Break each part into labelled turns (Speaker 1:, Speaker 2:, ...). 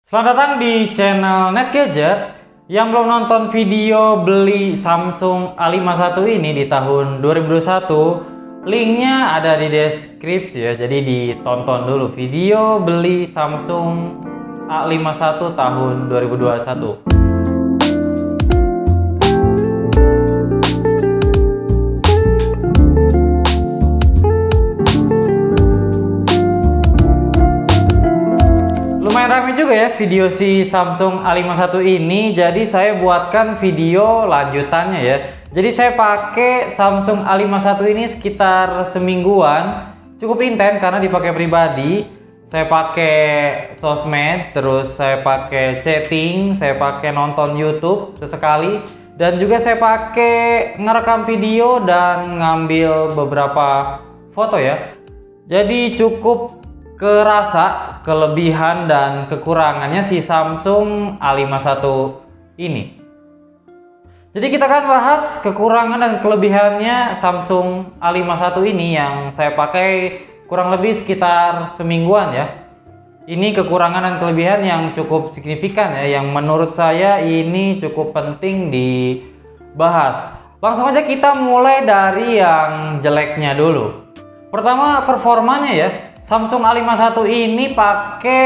Speaker 1: Selamat datang di channel Net Gadget. Yang belum nonton video beli Samsung A51 ini di tahun 2021, linknya ada di deskripsi ya. Jadi ditonton dulu video beli Samsung A51 tahun 2021. Lumayan ramai juga ya video si Samsung A51 ini, jadi saya buatkan video lanjutannya ya. Jadi saya pakai Samsung A51 ini sekitar semingguan, cukup intens karena dipakai pribadi. Saya pakai sosmed, terus saya pakai chatting, saya pakai nonton YouTube sesekali, dan juga saya pakai ngerekam video dan ngambil beberapa foto ya. Jadi cukup kerasa kelebihan dan kekurangannya si Samsung A51 ini. Jadi kita akan bahas kekurangan dan kelebihannya Samsung A51 ini yang saya pakai kurang lebih sekitar semingguan ya. Ini kekurangan dan kelebihan yang cukup signifikan ya, yang menurut saya ini cukup penting dibahas. Langsung aja kita mulai dari yang jeleknya dulu. Pertama, performanya ya. Samsung A51 ini pakai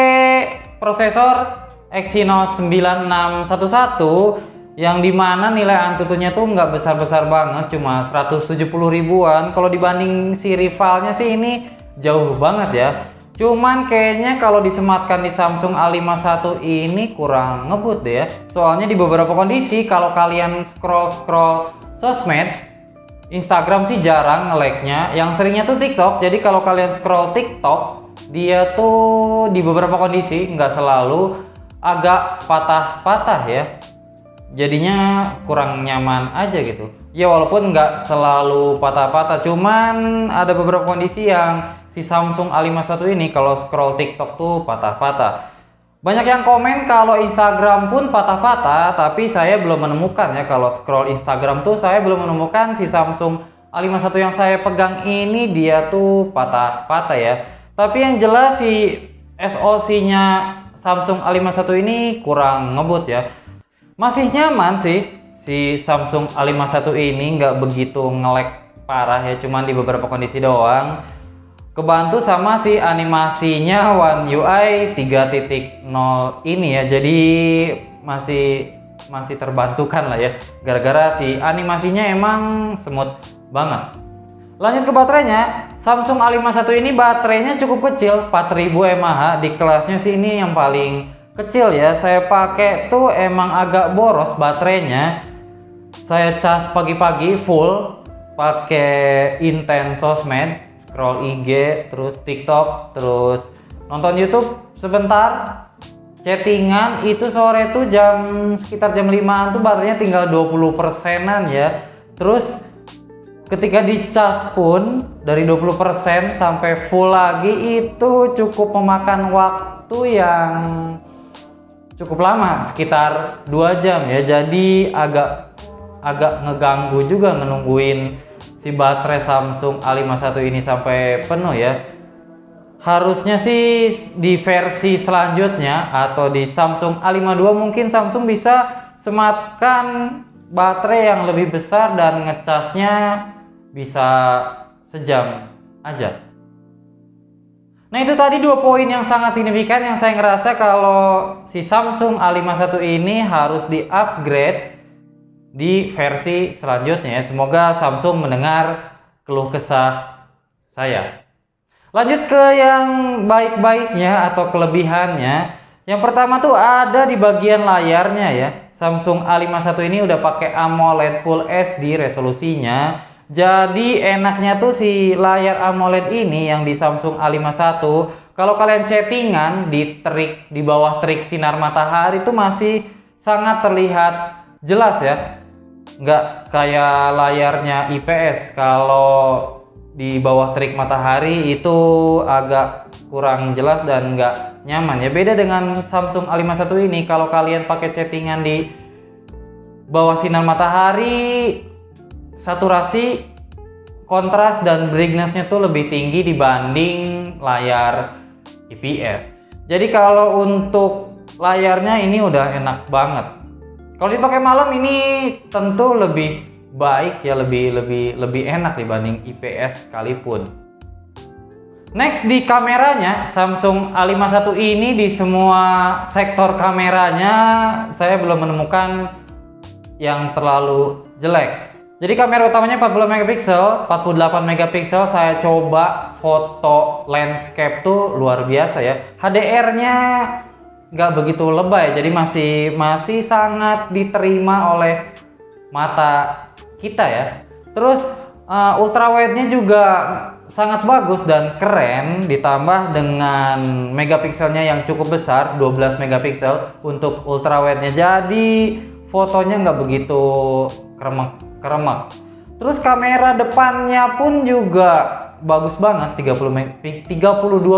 Speaker 1: prosesor Exynos 9611 yang dimana nilai Antutunya tuh nggak besar-besar banget, cuma 170 ribuan. Kalau dibanding si rivalnya sih ini jauh banget ya. Cuman kayaknya kalau disematkan di Samsung A51 ini kurang ngebut deh ya. Soalnya di beberapa kondisi kalau kalian scroll sosmed, Instagram sih jarang nge-lag-nya, yang seringnya tuh TikTok. Jadi kalau kalian scroll TikTok, dia tuh di beberapa kondisi, nggak selalu, agak patah-patah ya. Jadinya kurang nyaman aja gitu. Ya walaupun nggak selalu patah-patah, cuman ada beberapa kondisi yang si Samsung A51 ini kalau scroll TikTok tuh patah-patah. Banyak yang komen kalau Instagram pun patah-patah, tapi saya belum menemukan ya. Kalau scroll Instagram tuh saya belum menemukan si Samsung A51 yang saya pegang ini dia tuh patah-patah ya. Tapi yang jelas si SoC-nya Samsung A51 ini kurang ngebut ya. Masih nyaman sih si Samsung A51 ini, nggak begitu nge-lag parah ya, cuman di beberapa kondisi doang. Kebantu sama si animasinya One UI 3.0 ini ya, jadi masih terbantukan lah ya, gara-gara si animasinya emang smooth banget. Lanjut ke baterainya, Samsung A51 ini baterainya cukup kecil, 4000 mAh, di kelasnya sih ini yang paling kecil ya. Saya pakai tuh emang agak boros baterainya. Saya cas pagi-pagi full, pakai intens sosmed, scroll IG, terus TikTok, terus nonton YouTube sebentar, chattingan itu sore tuh sekitar jam 5-an tuh baterainya tinggal 20%-an ya. Terus ketika dicas pun dari 20% sampai full lagi itu cukup memakan waktu yang cukup lama, sekitar 2 jam ya. Jadi agak ngeganggu juga nungguin si baterai Samsung A51 ini sampai penuh ya. Harusnya sih di versi selanjutnya atau di Samsung A52 mungkin Samsung bisa sematkan baterai yang lebih besar dan ngecasnya bisa sejam aja. Nah itu tadi 2 poin yang sangat signifikan yang saya ngerasa kalau si Samsung A51 ini harus di-upgrade di versi selanjutnya ya. Semoga Samsung mendengar keluh kesah saya. Lanjut ke yang baik-baiknya atau kelebihannya. Yang pertama tuh ada di bagian layarnya ya. Samsung A51 ini udah pakai AMOLED Full HD resolusinya. Jadi enaknya tuh si layar AMOLED ini yang di Samsung A51, kalau kalian chattingan di bawah terik sinar matahari itu masih sangat terlihat jelas ya. Nggak kayak layarnya IPS, kalau di bawah terik matahari itu agak kurang jelas dan nggak nyaman ya. Beda dengan Samsung A51 ini, kalau kalian pakai chattingan di bawah sinar matahari, saturasi, kontras dan brightness-nya tuh lebih tinggi dibanding layar IPS. Jadi kalau untuk layarnya ini udah enak banget. Kalau dipakai malam ini tentu lebih baik ya, lebih enak dibanding IPS sekalipun. Next di kameranya, Samsung A51 ini di semua sektor kameranya saya belum menemukan yang terlalu jelek. Jadi kamera utamanya 40 megapiksel, 48 megapiksel. Saya coba foto landscape tuh luar biasa ya. HDR-nya nggak begitu lebay, jadi masih sangat diterima oleh mata kita ya. Terus ultrawide-nya juga sangat bagus dan keren, ditambah dengan megapikselnya yang cukup besar, 12 megapiksel untuk ultrawide-nya. Jadi fotonya nggak begitu keremak. Terus kamera depannya pun juga bagus banget, 32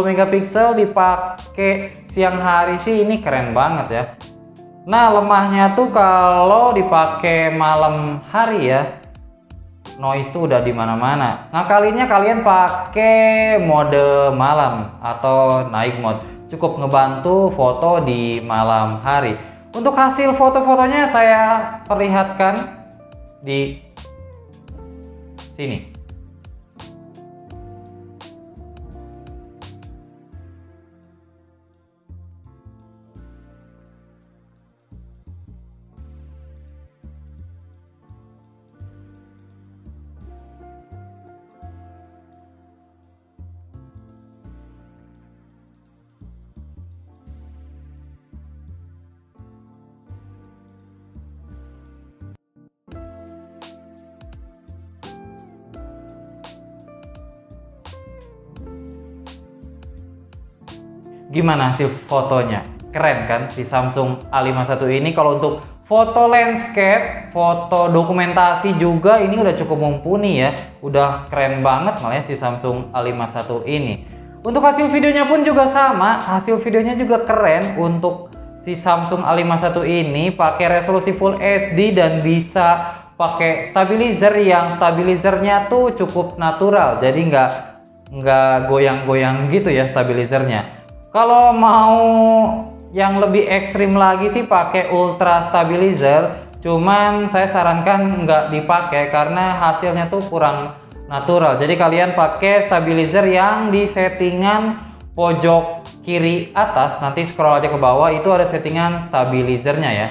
Speaker 1: megapiksel. Dipakai siang hari sih ini keren banget ya. Nah, lemahnya tuh kalau dipakai malam hari ya, noise tuh udah di mana-mana. Nah, kalinya kalian pakai mode malam atau night mode, cukup ngebantu foto di malam hari. Untuk hasil foto-fotonya saya perlihatkan di sini. Gimana hasil fotonya? Keren kan si Samsung A51 ini. Kalau untuk foto landscape, foto dokumentasi juga ini udah cukup mumpuni ya. Udah keren banget malah si Samsung A51 ini. Untuk hasil videonya pun juga sama. Hasil videonya juga keren untuk si Samsung A51 ini. Pakai resolusi Full HD dan bisa pakai stabilizer yang stabilizernya tuh cukup natural. Jadi nggak goyang-goyang gitu ya stabilizernya. Kalau mau yang lebih ekstrim lagi sih pakai ultra stabilizer, cuman saya sarankan nggak dipakai karena hasilnya tuh kurang natural. Jadi kalian pakai stabilizer yang di settingan pojok kiri atas, nanti scroll aja ke bawah, itu ada settingan stabilizernya ya.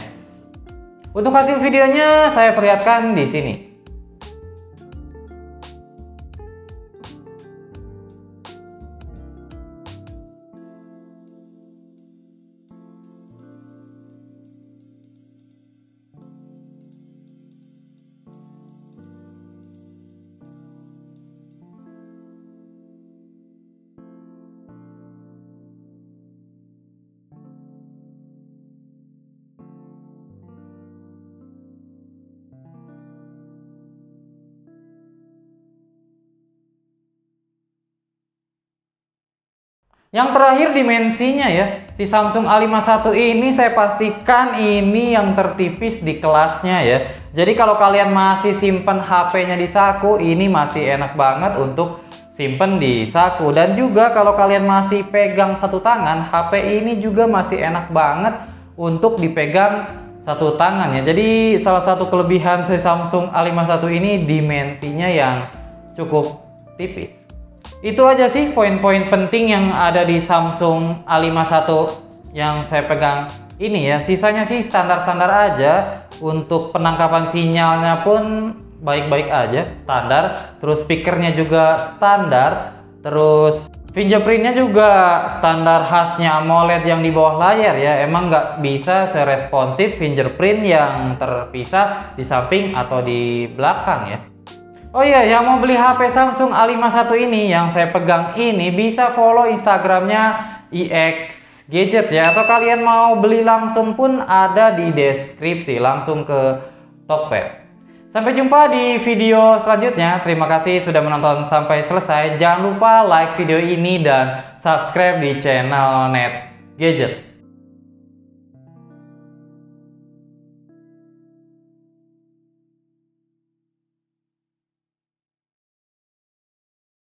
Speaker 1: Untuk hasil videonya saya perlihatkan di sini. Yang terakhir dimensinya ya, si Samsung A51 ini saya pastikan ini yang tertipis di kelasnya ya. Jadi kalau kalian masih simpen HP-nya di saku, ini masih enak banget untuk simpen di saku. Dan juga kalau kalian masih pegang satu tangan, HP ini juga masih enak banget untuk dipegang satu tangan ya. Jadi salah satu kelebihan si Samsung A51 ini dimensinya yang cukup tipis. Itu aja sih poin-poin penting yang ada di Samsung A51 yang saya pegang ini ya. Sisanya sih standar-standar aja. Untuk penangkapan sinyalnya pun baik-baik aja, standar. Terus speakernya juga standar. Terus fingerprintnya juga standar khasnya AMOLED yang di bawah layar ya. Emang nggak bisa seresponsif fingerprint yang terpisah di samping atau di belakang ya. Oh iya, yang mau beli HP Samsung A51 ini yang saya pegang ini bisa follow Instagramnya IX Gadget ya. Atau kalian mau beli langsung pun ada di deskripsi, langsung ke Tokped. Sampai jumpa di video selanjutnya. Terima kasih sudah menonton sampai selesai. Jangan lupa like video ini dan subscribe di channel Net Gadget.